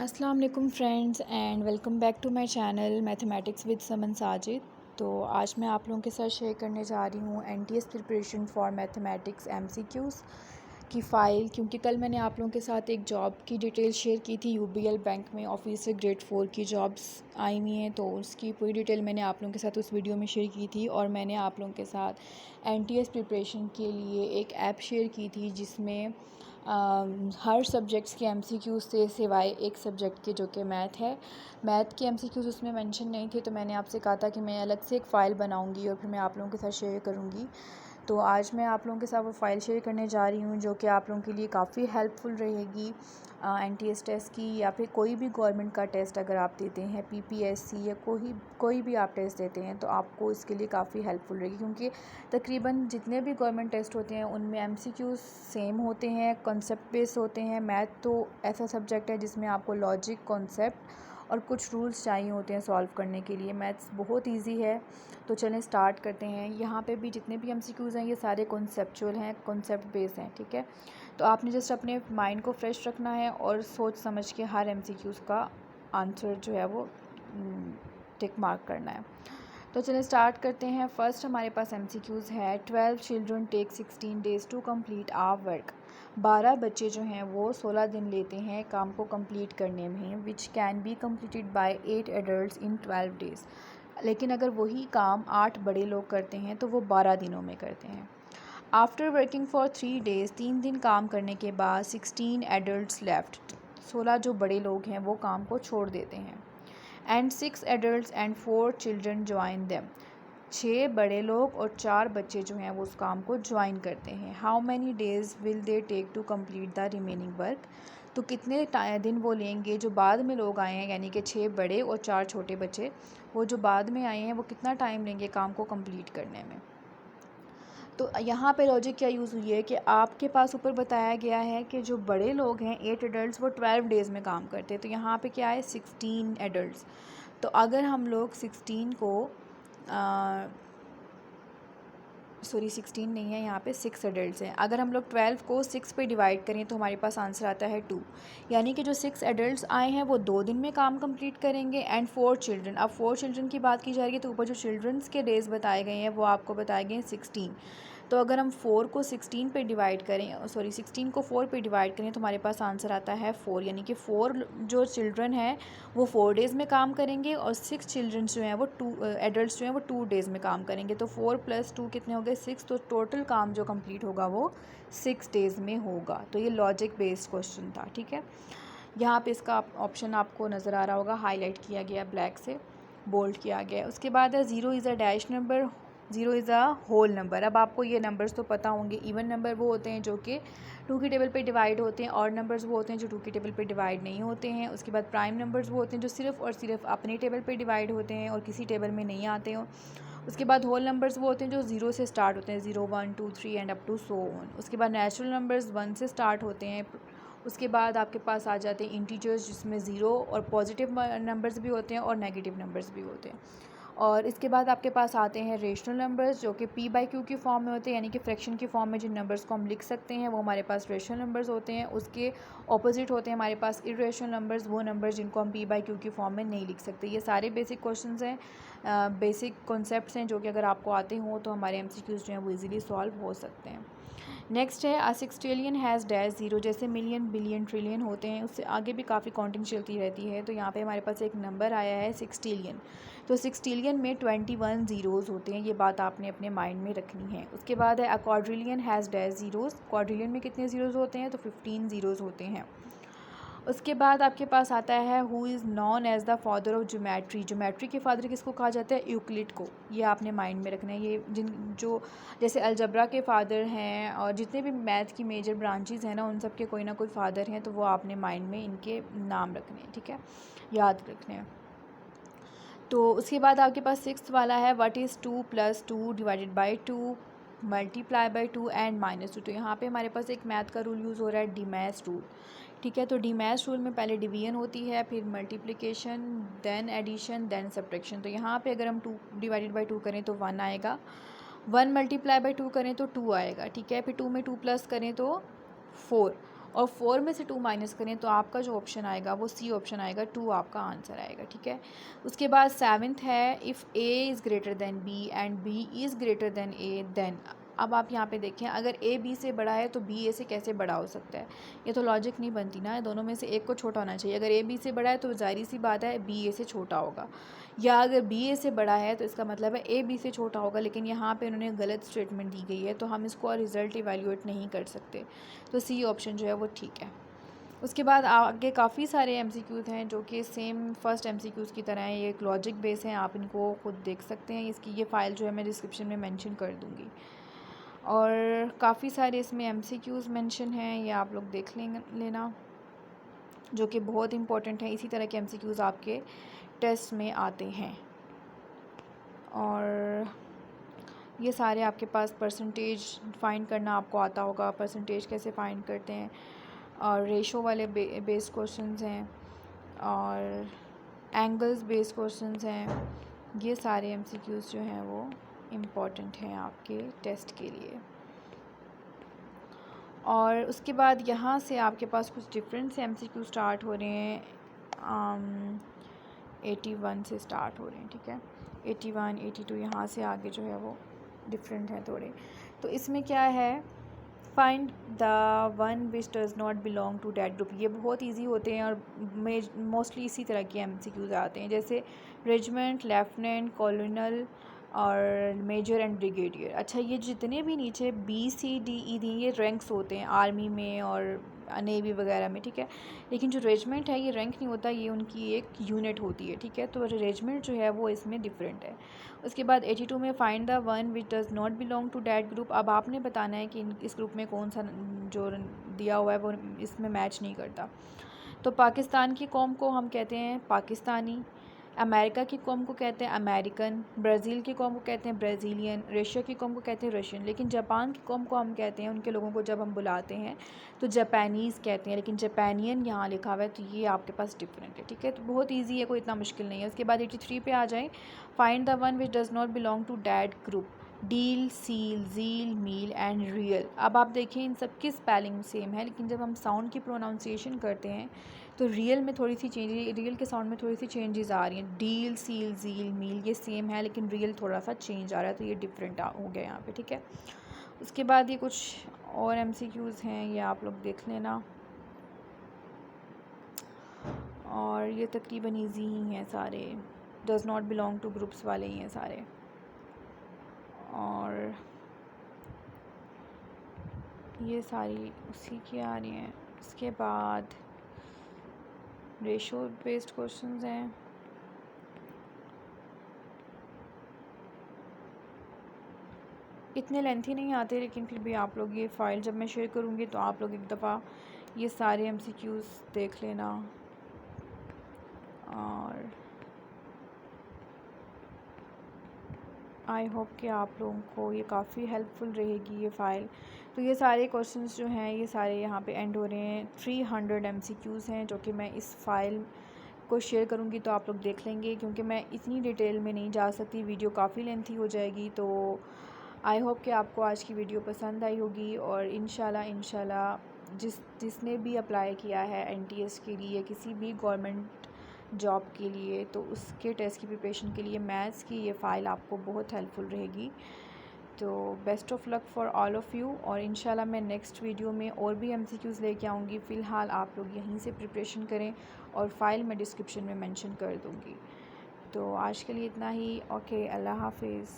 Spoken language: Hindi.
अस्सलाम वालेकुम friends and welcome back to my channel mathematics with Saman Sajid. तो आज मैं आप लोगों के साथ शेयर करने जा रही हूँ NTS preparation for mathematics MCQs की फ़ाइल, क्योंकि कल मैंने आप लोगों के साथ एक जॉब की डिटेल शेयर की थी। यूबीएल बैंक में ऑफिसर ग्रेड 4 की जॉब्स आई हुई हैं, तो उसकी पूरी डिटेल मैंने आप लोगों के साथ उस वीडियो में शेयर की थी। और मैंने आप लोगों के साथ एनटीएस प्रिपरेशन के लिए एक ऐप शेयर की थी जिसमें हर सब्जेक्ट्स के एमसीक्यूज़ से सिवाय एक सब्जेक्ट के जो कि मैथ है। मैथ के एमसीक्यूज़ उसमें मेंशन नहीं थे, तो मैंने आपसे कहा था कि मैं अलग से एक फ़ाइल बनाऊंगी और फिर मैं आप लोगों के साथ शेयर करूंगी। तो आज मैं आप लोगों के साथ वो फ़ाइल शेयर करने जा रही हूँ जो कि आप लोगों के लिए काफ़ी हेल्पफुल रहेगी एनटीएस टेस्ट की, या फिर कोई भी गवर्नमेंट का टेस्ट अगर आप देते हैं, पीपीएससी या कोई भी आप टेस्ट देते हैं, तो आपको इसके लिए काफ़ी हेल्पफुल रहेगी। क्योंकि तकरीबन जितने भी गवर्नमेंट टेस्ट होते हैं उनमें एमसीक्यूज़ सेम होते हैं, कॉन्सेप्ट बेस्ड होते हैं। मैथ तो ऐसा सब्जेक्ट है जिसमें आपको लॉजिक, कॉन्सेप्ट और कुछ रूल्स चाहिए होते हैं सॉल्व करने के लिए। मैथ्स बहुत इजी है। तो चलें स्टार्ट करते हैं। यहाँ पे भी जितने भी एमसीक्यूज़ हैं ये सारे कॉन्सेप्चुअल हैं, कॉन्सेप्ट बेस्ड हैं, ठीक है। तो आपने जस्ट अपने माइंड को फ्रेश रखना है और सोच समझ के हर एमसीक्यूज़ का आंसर जो है वो टिक मार्क करना है। तो चलिए स्टार्ट करते हैं। फर्स्ट हमारे पास एमसीक्यूज़ है 12 children take 16 days to complete our work. 12 बच्चे जो हैं वो 16 दिन लेते हैं काम को कंप्लीट करने में, which can be completed by 8 adults in 12 days. लेकिन अगर वही काम 8 बड़े लोग करते हैं तो वो 12 दिनों में करते हैं। आफ्टर वर्किंग फॉर 3 डेज़, 3 दिन काम करने के बाद 16 एडल्ट्स लेफ्ट, 16 जो बड़े लोग हैं वो काम को छोड़ देते हैं। And 6 adults and 4 children join them, 6 बड़े लोग और 4 बच्चे जो हैं वो उस काम को ज्वाइन करते हैं। How many days will they take to complete the remaining work, तो कितने दिन वो लेंगे जो बाद में लोग आए हैं, यानी कि 6 बड़े और 4 छोटे बच्चे, वो जो बाद में आए हैं वो कितना टाइम लेंगे काम को कंप्लीट करने में। तो यहाँ पे लॉजिक क्या यूज़ हुई है कि आपके पास ऊपर बताया गया है कि जो बड़े लोग हैं 8 एडल्ट्स वो 12 डेज़ में काम करते हैं। तो यहाँ पे क्या है 16 एडल्ट्स। तो अगर हम लोग 16 को सॉरी 16 नहीं है, यहाँ पे 6 एडल्ट्स हैं। अगर हम लोग 12 को 6 पे डिवाइड करें तो हमारे पास आंसर आता है 2। यानी कि जो 6 एडल्ट्स आए हैं वो 2 दिन में काम कंप्लीट करेंगे। एंड 4 चिल्ड्रन, अब 4 चिल्ड्रन की बात की जाएगी तो ऊपर जो चिल्ड्रंस के डेज़ बताए गए हैं वो आपको बताए गए हैं 16। तो अगर हम 4 को 16 पे डिवाइड करें, सॉरी 16 को 4 पे डिवाइड करें तो हमारे पास आंसर आता है 4। यानी कि 4 जो चिल्ड्रन हैं वो 4 डेज़ में काम करेंगे और 6 चिल्ड्रन जो हैं वो 2 एडल्ट्स जो हैं वो 2 डेज़ में काम करेंगे। तो 4 + 2 कितने हो गए 6। तो टोटल काम जो कंप्लीट होगा वो 6 डेज़ में होगा। तो ये लॉजिक बेस्ड क्वेश्चन था, ठीक है। यहाँ पे इसका ऑप्शन आपको नज़र आ रहा होगा, हाईलाइट किया गया ब्लैक से, बोल्ड किया गया है। उसके बाद है 0 is a dash number, 0 is a whole number. अब आपको ये नंबर्स तो पता होंगे, इवन नंबर वो होते हैं जो कि 2 की टेबल पे डिवाइड होते हैं, और नंबर्स वो होते हैं जो 2 की टेबल पे डिवाइड नहीं होते हैं। उसके बाद प्राइम नंबर्स वो होते हैं जो सिर्फ़ और सिर्फ अपनी टेबल पे डिवाइड होते हैं और किसी टेबल में नहीं आते हो। उसके बाद होल नंबर्स वो होते हैं जो 0 से स्टार्ट होते हैं, 0 1 2 3 and up to so on. उसके बाद नेचुरल नंबर्स 1 से स्टार्ट होते हैं। उसके बाद आपके पास आ जाते हैं इंटीजर्स जिसमें 0 और पॉजिटिव नंबर्स भी होते हैं और नेगेटिव नंबर्स भी होते हैं। और इसके बाद आपके पास आते हैं रेशनल नंबर्स जो कि p/q की फॉर्म में होते हैं, यानी कि फ्रैक्शन की फॉर्म में जिन नंबर्स को हम लिख सकते हैं वो हमारे पास रेशनल नंबर्स होते हैं। उसके ऑपोजिट होते हैं हमारे पास इरेशनल नंबर्स, वो नंबर्स जिनको हम p/q की फॉर्म में नहीं लिख सकते। ये सारे बेसिक क्वेश्चंस हैं, बेसिक कॉन्सेप्ट्स हैं जो कि अगर आपको आते हों तो हमारे एमसीक्यूज़ जो हैं वो ईज़िली सॉल्व हो सकते हैं। नेक्स्ट है अ 6 ट्रिलियन हैज़ डैश 0, जैसे मिलियन, बिलियन, ट्रिलियन होते हैं उससे आगे भी काफ़ी काउंटिंग चलती रहती है। तो यहाँ पे हमारे पास एक नंबर आया है 6 ट्रिलियन। तो 6 ट्रिलियन में 21 ज़ीरोज़ होते हैं, ये बात आपने अपने माइंड में रखनी है। उसके बाद है a quadrillion has dash zeros, quadrillion में कितने ज़ीरोज़ होते हैं तो 15 ज़ीरोज़ होते हैं। उसके बाद आपके पास आता है who is non as the father of geometry. Geometry के फादर किसको कहा जाता है, यूक्लिड को। ये आपने माइंड में रखना है। ये जो जैसे अलजबरा के फादर हैं और जितने भी मैथ की मेजर ब्रांचेज़ हैं ना उन सब के कोई ना कोई फादर हैं, तो वो आपने माइंड में इनके नाम रखने हैं, ठीक है, याद रखने हैं। तो उसके बाद आपके पास 6th वाला है what is 2 + 2 divided by 2 multiply by 2 and -2। तो यहाँ पे हमारे पास एक मैथ का रूल यूज़ हो रहा है, डीमैश रूल, ठीक है। तो डीमैश रूल में पहले डिवीजन होती है, फिर multiplication, then addition, then subtraction. तो यहाँ पे अगर हम 2 डिवाइडेड बाय 2 करें तो 1 आएगा, 1 मल्टीप्लाई बाय 2 करें तो 2 आएगा, ठीक है। फिर 2 में 2 प्लस करें तो 4, और 4 में से 2 माइनस करें तो आपका जो ऑप्शन आएगा वो सी ऑप्शन आएगा, 2 आपका आंसर आएगा, ठीक है। उसके बाद 7th है, if A is greater than B and B is greater than A then. अब आप यहाँ पे देखें, अगर ए बी से बड़ा है तो बी ए से कैसे बड़ा हो सकता है? ये तो लॉजिक नहीं बनती ना, दोनों में से एक को छोटा होना चाहिए। अगर ए बी से बड़ा है तो ज़ाहिर सी बात है बी ए से छोटा होगा, या अगर बी ए से बड़ा है तो इसका मतलब है ए बी से छोटा होगा। लेकिन यहाँ पे उन्होंने गलत स्टेटमेंट दी गई है, तो हम इसको और रिज़ल्ट इवेल्यूएट नहीं कर सकते, तो सी ऑप्शन जो है वो ठीक है। उसके बाद आगे काफ़ी सारे एमसीक्यूज़ हैं जो कि सेम फर्स्ट एमसीक्यूज़ की तरह हैं, ये एक लॉजिक बेस हैं, आप इनको खुद देख सकते हैं। इसकी ये फ़ाइल जो है मैं डिस्क्रिप्शन में मेंशन कर दूँगी। और काफ़ी सारे इसमें एमसीक्यूज़ मेंशन हैं, ये आप लोग देख लेना, जो कि बहुत इंपॉर्टेंट है। इसी तरह के एमसीक्यूज़ आपके टेस्ट में आते हैं। और ये सारे आपके पास परसेंटेज फाइंड करना आपको आता होगा, परसेंटेज कैसे फाइंड करते हैं, और रेशो वाले बेस्ड क्वेश्चंस हैं, और एंगल्स बेस्ड क्वेश्चंस हैं। ये सारे एमसीक्यूज़ जो हैं वो इम्पॉर्टेंट हैं आपके टेस्ट के लिए। और उसके बाद यहाँ से आपके पास कुछ डिफरेंट से एमसीक्यू स्टार्ट हो रहे हैं, 81 से स्टार्ट हो रहे हैं, ठीक है। 81, 82 यहाँ से आगे जो है वो डिफरेंट है थोड़े। तो इसमें क्या है, find the one which does not belong to that group. ये बहुत इजी होते हैं और मोस्टली इसी तरह के एमसीक्यूज़ आते हैं, जैसे रेजिमेंट, लेफ्टिनेंट, कॉलोनल और मेजर एंड ब्रिगेडियर। अच्छा, ये जितने भी नीचे बी सी डी ई दी, ये रैंक्स होते हैं आर्मी में और नेवी वगैरह में, ठीक है। लेकिन जो रेजिमेंट है ये रैंक नहीं होता, ये उनकी एक यूनिट होती है, ठीक है। तो रेजिमेंट जो है वो इसमें डिफरेंट है। उसके बाद 82 में find the one which does not belong to that group. अब आपने बताना है कि इस ग्रुप में कौन सा जो दिया हुआ है वो इसमें मैच नहीं करता। तो पाकिस्तान की कौम को हम कहते हैं पाकिस्तानी, अमेरिका की कौम को कहते हैं अमेरिकन, ब्राज़ील की कौम को कहते हैं ब्राज़ीलियन, रशिया की कौम को कहते हैं रशियन। लेकिन जापान की कौम को हम कहते हैं, उनके लोगों को जब हम बुलाते हैं तो जापानीज़ कहते हैं, लेकिन जापानियन यहाँ लिखा हुआ है, तो ये आपके पास डिफरेंट है, ठीक है। तो बहुत ईजी है, कोई इतना मुश्किल नहीं है। उसके बाद 83 पे आ जाएँ, find the one which does not belong to that group. Deal, seal, zeal, meal and real. अब आप देखें इन सब की स्पेलिंग सेम है, लेकिन जब हम साउंड की प्रोनाउंसिएशन करते हैं तो रियल में थोड़ी सी चेंज, रियल के साउंड में थोड़ी सी चेंजेस आ रही हैं। डील, सील, जील, मील ये सेम है, लेकिन रियल थोड़ा सा चेंज आ रहा है, तो ये डिफरेंट हो गया यहाँ पे, ठीक है। उसके बाद ये कुछ और एमसीक्यूज़ हैं, ये आप लोग देख लेना, और ये तकरीबन ईजी ही हैं सारे, does not belong two groups वाले ही हैं सारे। और ये सारी उसी की आ रही हैं। इसके बाद रेशो बेस्ड क्वेश्चंस हैं। इतने लेंथी नहीं आते, लेकिन फिर भी आप लोग ये फ़ाइल जब मैं शेयर करूँगी तो आप लोग एक दफ़ा ये सारे एमसीक्यूज़ देख लेना। और आई होप कि आप लोगों को ये काफ़ी हेल्पफुल रहेगी ये फ़ाइल। तो ये सारे क्वेश्चंस जो हैं ये सारे यहाँ पे एंड हो रहे हैं। 300 एमसीक्यूज़ हैं जो कि मैं इस फ़ाइल को शेयर करूँगी तो आप लोग देख लेंगे, क्योंकि मैं इतनी डिटेल में नहीं जा सकती, वीडियो काफ़ी लेंथी हो जाएगी। तो आई होप कि आपको आज की वीडियो पसंद आई होगी, और इंशाल्लाह जिसने भी अप्लाई किया है एनटीएस के लिए, किसी भी गवर्नमेंट जॉब के लिए, तो उसके टेस्ट की प्रिपरेशन के लिए मैथ्स की ये फ़ाइल आपको बहुत हेल्पफुल रहेगी। तो best of luck for all of you, और इंशाल्लाह मैं नेक्स्ट वीडियो में और भी एमसीक्यूज़ लेके आऊँगी। फ़िलहाल आप लोग यहीं से प्रिपरेशन करें, और फ़ाइल मैं डिस्क्रिप्शन में मेंशन कर दूँगी। तो आज के लिए इतना ही। ओके, अल्लाह हाफिज़।